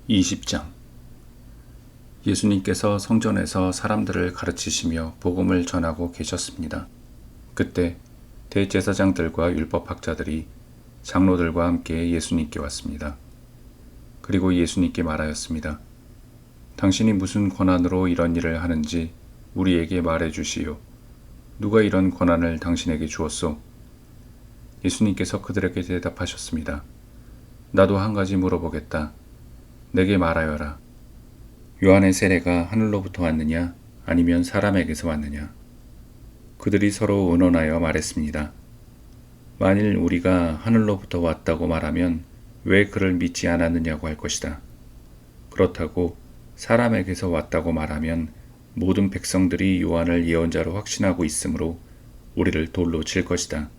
20장 예수님께서 성전에서 사람들을 가르치시며 복음을 전하고 계셨습니다. 그때 대제사장들과 율법학자들이 장로들과 함께 예수님께 왔습니다. 그리고 예수님께 말하였습니다. 당신이 무슨 권한으로 이런 일을 하는지 우리에게 말해 주시오. 누가 이런 권한을 당신에게 주었소? 예수님께서 그들에게 대답하셨습니다. 나도 한 가지 물어보겠다. 내게 말하여라. 요한의 세례가 하늘로부터 왔느냐 아니면 사람에게서 왔느냐? 그들이 서로 의논하여 말했습니다. 만일 우리가 하늘로부터 왔다고 말하면 왜 그를 믿지 않았느냐고 할 것이다. 그렇다고 사람에게서 왔다고 말하면 모든 백성들이 요한을 예언자로 확신하고 있으므로 우리를 돌로 칠 것이다.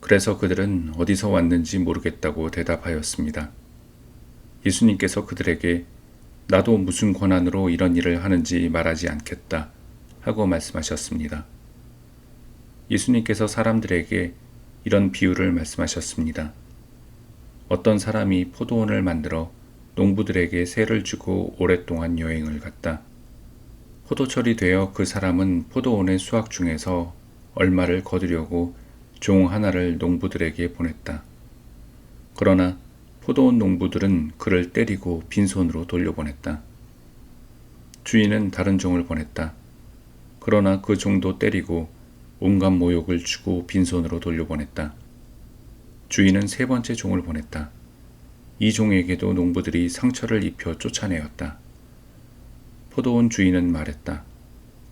그래서 그들은 어디서 왔는지 모르겠다고 대답하였습니다. 예수님께서 그들에게 나도 무슨 권한으로 이런 일을 하는지 말하지 않겠다 하고 말씀하셨습니다. 예수님께서 사람들에게 이런 비유를 말씀하셨습니다. 어떤 사람이 포도원을 만들어 농부들에게 세를 주고 오랫동안 여행을 갔다. 포도철이 되어 그 사람은 포도원의 수확 중에서 얼마를 거두려고 종 하나를 농부들에게 보냈다. 그러나 포도원 농부들은 그를 때리고 빈손으로 돌려보냈다. 주인은 다른 종을 보냈다. 그러나 그 종도 때리고 온갖 모욕을 주고 빈손으로 돌려보냈다. 주인은 세 번째 종을 보냈다. 이 종에게도 농부들이 상처를 입혀 쫓아내었다. 포도원 주인은 말했다.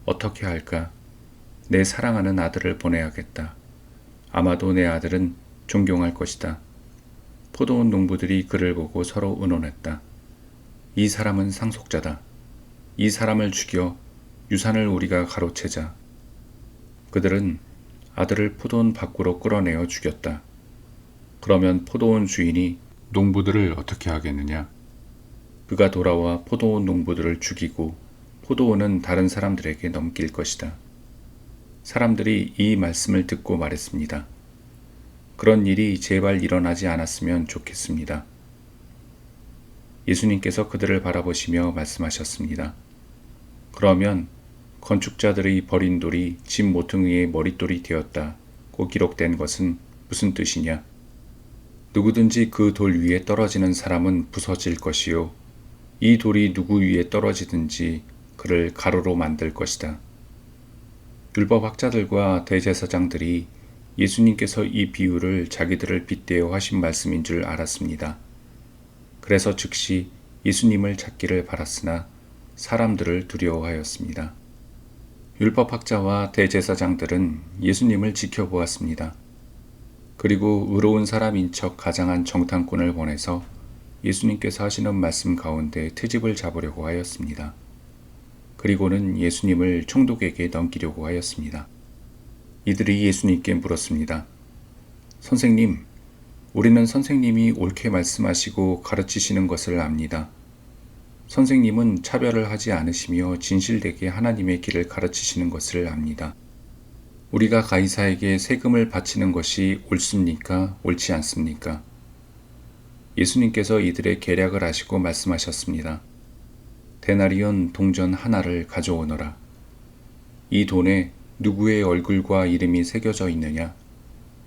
어떻게 할까? 내 사랑하는 아들을 보내야겠다. 아마도 내 아들은 존경할 것이다. 포도원 농부들이 그를 보고 서로 의논했다. 이 사람은 상속자다. 이 사람을 죽여 유산을 우리가 가로채자. 그들은 아들을 포도원 밖으로 끌어내어 죽였다. 그러면 포도원 주인이 농부들을 어떻게 하겠느냐? 그가 돌아와 포도원 농부들을 죽이고 포도원은 다른 사람들에게 넘길 것이다. 사람들이 이 말씀을 듣고 말했습니다. 그런 일이 제발 일어나지 않았으면 좋겠습니다. 예수님께서 그들을 바라보시며 말씀하셨습니다. 그러면 건축자들의 버린 돌이 집 모퉁이의 머릿돌이 되었다고 기록된 것은 무슨 뜻이냐? 누구든지 그 돌 위에 떨어지는 사람은 부서질 것이요. 이 돌이 누구 위에 떨어지든지 그를 가루로 만들 것이다. 율법학자들과 대제사장들이 예수님께서 이 비유를 자기들을 빗대어 하신 말씀인 줄 알았습니다. 그래서 즉시 예수님을 찾기를 바랐으나 사람들을 두려워하였습니다. 율법학자와 대제사장들은 예수님을 지켜보았습니다. 그리고 의로운 사람인 척 가장한 정탐꾼을 보내서 예수님께서 하시는 말씀 가운데 트집을 잡으려고 하였습니다. 그리고는 예수님을 총독에게 넘기려고 하였습니다. 이들이 예수님께 물었습니다. 선생님, 우리는 선생님이 옳게 말씀하시고 가르치시는 것을 압니다. 선생님은 차별을 하지 않으시며 진실되게 하나님의 길을 가르치시는 것을 압니다. 우리가 가이사에게 세금을 바치는 것이 옳습니까? 옳지 않습니까? 예수님께서 이들의 계략을 아시고 말씀하셨습니다. 데나리온 동전 하나를 가져오너라. 이 돈에 누구의 얼굴과 이름이 새겨져 있느냐?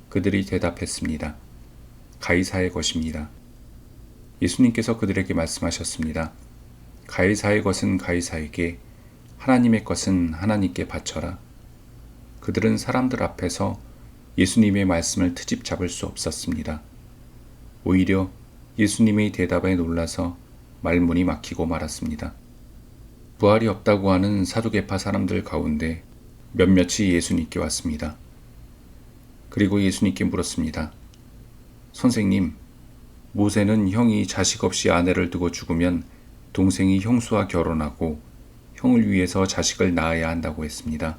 그들이 대답했습니다. 가이사의 것입니다. 예수님께서 그들에게 말씀하셨습니다. 가이사의 것은 가이사에게, 하나님의 것은 하나님께 바쳐라. 그들은 사람들 앞에서 예수님의 말씀을 트집 잡을 수 없었습니다. 오히려 예수님의 대답에 놀라서 말문이 막히고 말았습니다. 부활이 없다고 하는 사두개파 사람들 가운데 몇몇이 예수님께 왔습니다. 그리고 예수님께 물었습니다. 선생님, 모세는 형이 자식 없이 아내를 두고 죽으면 동생이 형수와 결혼하고 형을 위해서 자식을 낳아야 한다고 했습니다.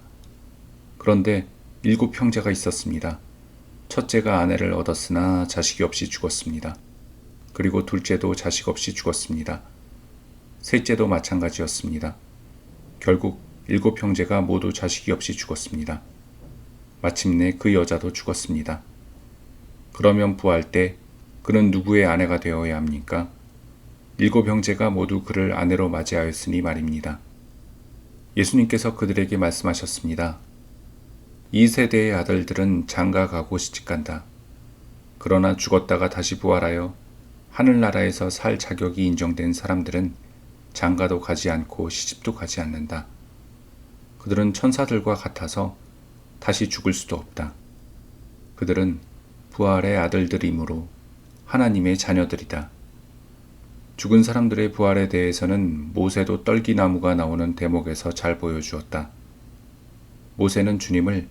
그런데 7 형제가 있었습니다. 첫째가 아내를 얻었으나 자식이 없이 죽었습니다. 그리고 둘째도 자식 없이 죽었습니다. 셋째도 마찬가지였습니다. 결국 7 형제가 모두 자식이 없이 죽었습니다. 마침내 그 여자도 죽었습니다. 그러면 부활 때 그는 누구의 아내가 되어야 합니까? 7 형제가 모두 그를 아내로 맞이하였으니 말입니다. 예수님께서 그들에게 말씀하셨습니다. 이 세대의 아들들은 장가 가고 시집간다. 그러나 죽었다가 다시 부활하여 하늘나라에서 살 자격이 인정된 사람들은 장가도 가지 않고 시집도 가지 않는다. 그들은 천사들과 같아서 다시 죽을 수도 없다. 그들은 부활의 아들들이므로 하나님의 자녀들이다. 죽은 사람들의 부활에 대해서는 모세도 떨기나무가 나오는 대목에서 잘 보여주었다. 모세는 주님을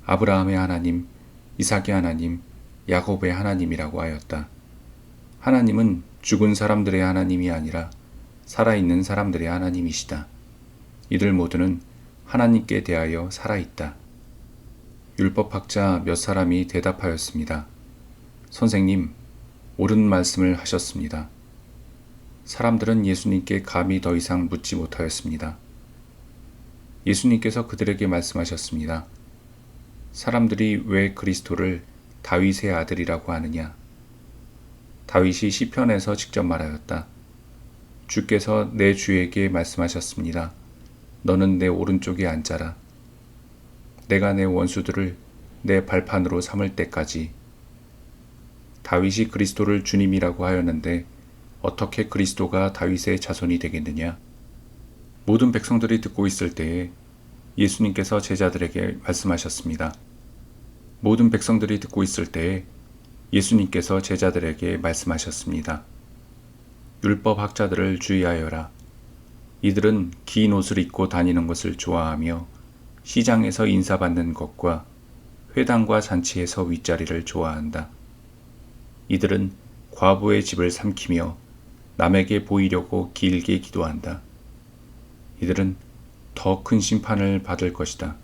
아브라함의 하나님, 이삭의 하나님, 야곱의 하나님이라고 하였다. 하나님은 죽은 사람들의 하나님이 아니라 살아있는 사람들의 하나님이시다. 이들 모두는 하나님께 대하여 살아있다. 율법학자 몇 사람이 대답하였습니다. 선생님, 옳은 말씀을 하셨습니다. 사람들은 예수님께 감히 더 이상 묻지 못하였습니다. 예수님께서 그들에게 말씀하셨습니다. 사람들이 왜 그리스도를 다윗의 아들이라고 하느냐? 다윗이 시편에서 직접 말하였다. 주께서 내 주에게 말씀하셨습니다. 너는 내 오른쪽에 앉아라. 내가 내 원수들을 내 발판으로 삼을 때까지. 다윗이 그리스도를 주님이라고 하였는데 어떻게 그리스도가 다윗의 자손이 되겠느냐? 모든 백성들이 듣고 있을 때에 예수님께서 제자들에게 말씀하셨습니다. 모든 백성들이 듣고 있을 때에 예수님께서 제자들에게 말씀하셨습니다. 율법 학자들을 주의하여라. 이들은 긴 옷을 입고 다니는 것을 좋아하며 시장에서 인사받는 것과 회당과 잔치에서 윗자리를 좋아한다. 이들은 과부의 집을 삼키며 남에게 보이려고 길게 기도한다. 이들은 더 큰 심판을 받을 것이다.